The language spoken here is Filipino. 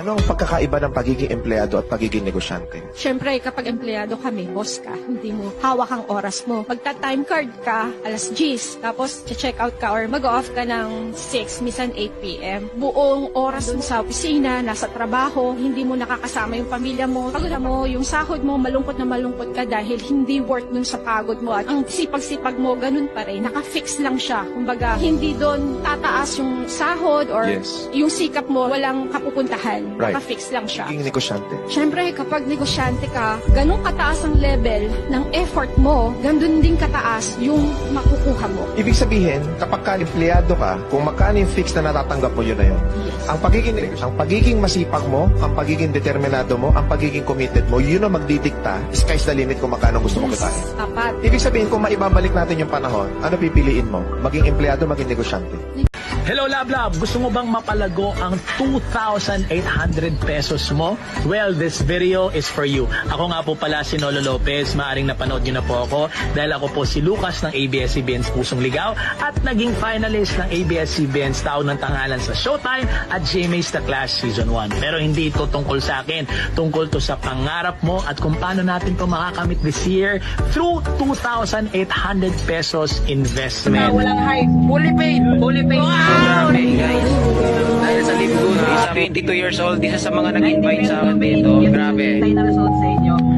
Ano ang pagkakaiba ng pagiging empleyado at pagiging negosyante? Siyempre, kapag empleyado ka, may boss ka. Hindi mo hawak ang oras mo. Magta-time card ka, alas 10, tapos check out ka or mag-off ka ng 6, minsan 8 p.m. Buong oras dun sa opisina, nasa trabaho, hindi mo nakakasama yung pamilya mo. Pagod mo, yung sahod mo, malungkot na malungkot ka dahil hindi worth dun sa pagod mo. At ang sipag-sipag mo, ganun pa rin. Naka-fix lang siya. Kumbaga, hindi dun tataas yung sahod or yung sikap mo, walang kapupuntahan. Right. Naka-fix lang siya. Pagiging negosyante. Siyempre, kapag negosyante ka, ganun kataas ang level ng effort mo, ganun din kataas yung makukuha mo. Ibig sabihin, kapag ka-empleyado ka, kung magkano yung fix na natatanggap mo, yun na yun. Yes. Ang pagiging masipag mo, ang pagiging determinado mo, ang pagiging committed mo, yun ang magdidikta, sky's the limit kung magkano gusto mo kitain. Tapat. Ibig sabihin, kung maibabalik natin yung panahon, ano pipiliin mo? Maging empleyado, maging negosyante? Hello, Love Love! Gusto mo bang mapalago ang 2,800 pesos mo? Well, this video is for you. Ako nga po pala si Nolo Lopez. Maaring napanood nyo na po ako dahil ako po si Lucas ng ABS-CBN's Pusong Ligaw at naging finalist ng ABS-CBN's Tao ng Tanghalan sa Showtime at GMA's The Clash Season 1. Pero hindi ito tungkol sa akin. Tungkol to sa pangarap mo at kung paano natin ito makakamit this year through 2,800 pesos investment. Walang hype. Fully paid. Fully paid. Grabe, guys. Dahil sa linggo, isa 22 years old, isa sa mga nag-invite sa akin dito. Grabe. Tayo na result sa inyo.